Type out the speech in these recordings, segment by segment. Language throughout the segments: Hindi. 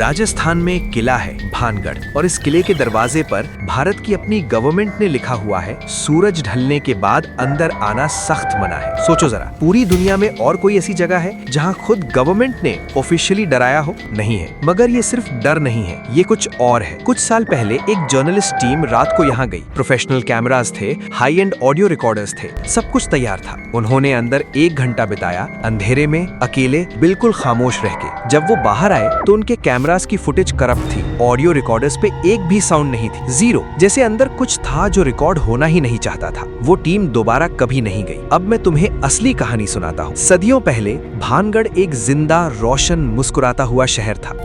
राजस्थान में एक किला है भानगढ़, और इस किले के दरवाजे पर भारत की अपनी गवर्नमेंट ने लिखा हुआ है, सूरज ढलने के बाद अंदर आना सख्त मना है। सोचो जरा, पूरी दुनिया में और कोई ऐसी जगह है जहां खुद गवर्नमेंट ने ऑफिशियली डराया हो? नहीं है। मगर ये सिर्फ डर नहीं है, ये कुछ और है। कुछ साल पहले एक जर्नलिस्ट टीम रात को यहाँ गई। प्रोफेशनल कैमरास थे, हाई एंड ऑडियो रिकॉर्डर्स थे, सब कुछ तैयार था। उन्होंने अंदर 1 घंटा बिताया, अंधेरे में, अकेले, बिल्कुल खामोश रह के। जब वो बाहर आए तो उनके कैमरास की फुटेज करप्ट थी। ऑडियो रिकॉर्डर्स पे एक भी साउंड नहीं थी, जीरो। जैसे अंदर कुछ था जो रिकॉर्ड होना ही नहीं चाहता था। वो टीम दोबारा कभी नहीं गई। अब मैं तुम्हें असली कहानी सुनाता हूँ। सदियों पहले भानगढ़ एक जिंदा, रोशन, मुस्कुराता हुआ शहर था।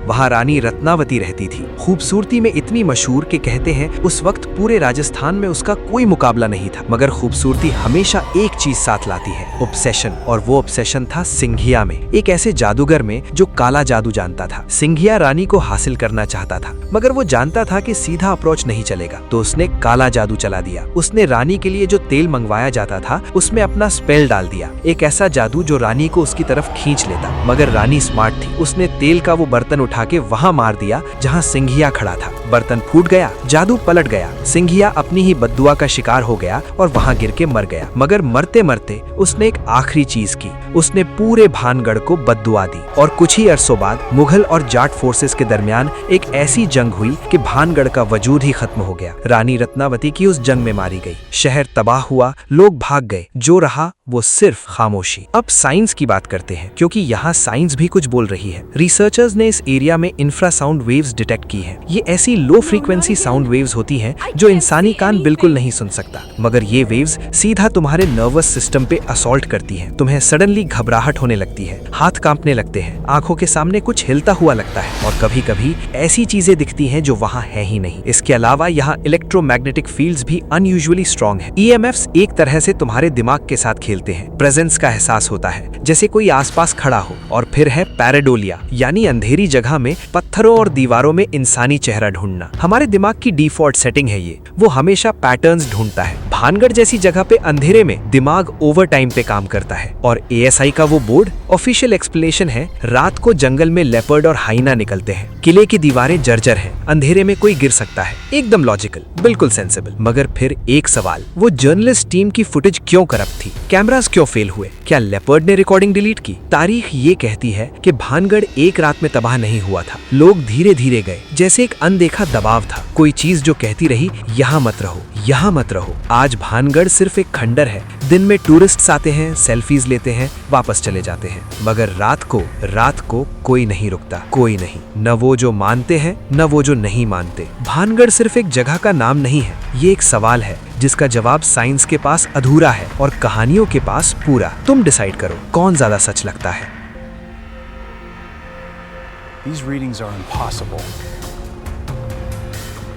वहाँ रानी रत्नावती रहती थी। खूबसूरती में इतनी मशहूर कि कहते हैं उस वक्त पूरे राजस्थान में उसका कोई मुकाबला नहीं था। मगर खूबसूरती हमेशा एक चीज साथ लाती है, ऑब्सेशन। और वो ऑब्सेशन था सिंघिया में, एक ऐसे जादूगर में जो काला जादू जानता था। सिंघिया रानी को हासिल करना चाहता था, मगर वो जानता था कि सीधा अप्रोच नहीं चलेगा, तो उसने काला जादू चला दिया। उसने रानी के लिए जो तेल मंगवाया जाता था उसमें अपना स्पेल डाल दिया, एक ऐसा जादू जो रानी को उसकी तरफ खींच लेता। मगर रानी स्मार्ट थी, उसने तेल का वो बर्तन उठा के वहां मार दिया जहां सिंघिया खड़ा था। बर्तन फूट गया, जादू पलट गया। सिंघिया अपनी ही बद्दुआ का शिकार हो गया और वहां गिर के मर गया। मगर मरते मरते उसने एक आखिरी चीज की, उसने पूरे भानगढ़ को बद्दुआ दी। और कुछ ही अरसों बाद मुगल और जाट फोर्सेस के दरमियान एक ऐसी जंग हुई कि भानगढ़ का वजूद ही खत्म हो गया। रानी रत्नावती की उस जंग में मारी गई। शहर तबाह हुआ, लोग भाग गए, जो रहा वो सिर्फ खामोशी। अब साइंस की बात करते हैं, क्योंकि यहाँ साइंस भी कुछ बोल रही है। रिसर्चर्स ने इस एरिया में इंफ्रासाउंड वेव्स डिटेक्ट की हैं। ये ऐसी लो फ्रीक्वेंसी साउंड वेव्स होती हैं जो इंसानी कान बिल्कुल नहीं सुन सकता, मगर ये वेव्स सीधा तुम्हारे नर्वस सिस्टम पे असॉल्ट करती हैं। तुम्हें सडनली घबराहट होने लगती है, हाथ कांपने लगते हैं, आंखों के सामने कुछ हिलता हुआ लगता है, और कभी कभी ऐसी चीजें दिखती हैं जो वहाँ है ही नहीं। इसके अलावा यहाँ इलेक्ट्रोमैग्नेटिक फील्ड्स भी अनयूजुअली स्ट्रॉन्ग है। EMFs एक तरह से तुम्हारे दिमाग के साथ खेलते हैं। प्रेजेंस का एहसास होता है, जैसे कोई आसपास खड़ा हो। और फिर है पैराडोलिया, यानी अंधेरी जगह में पत्थरों और दीवारों में इंसानी चेहरा ढूंढना। हमारे दिमाग की डिफॉल्ट सेटिंग है ये, वो हमेशा पैटर्न्स ढूंढता है। भानगढ़ जैसी जगह पे अंधेरे में दिमाग ओवर टाइम पे काम करता है। और ASI का वो बोर्ड, ऑफिशियल एक्सप्लेनेशन है, रात को जंगल में लेपर्ड और हाइना निकलते हैं, किले की दीवारें जर्जर हैं, अंधेरे में कोई गिर सकता है। एकदम लॉजिकल, बिल्कुल सेंसिबल। मगर फिर एक सवाल, वो जर्नलिस्ट टीम की फुटेज क्यों करप्ट थी? कैमरास क्यों फेल हुए? क्या लेपर्ड ने रिकॉर्डिंग डिलीट की? तारीख ये कहती है कि भानगढ़ एक रात में तबाह नहीं हुआ था। लोग धीरे धीरे गए, जैसे एक अनदेखा दबाव था, कोई चीज जो कहती रही, यहाँ मत रहो, यहाँ मत रहो। आज भानगढ़ सिर्फ एक खंडर है। दिन में टूरिस्ट्स आते हैं, सेल्फीज लेते हैं, वापस चले जाते हैं, मगर रात को कोई नहीं रुकता, कोई नहीं। न वो जो मानते हैं, न वो जो नहीं मानते। भानगढ़ सिर्फ एक जगह का नाम नहीं है, ये एक सवाल है जिसका जवाब साइंस के पास अधूरा है और कहानियों के पास पूरा। तुम डिसाइड करो कौन ज्यादा सच लगता है। These readings are impossible.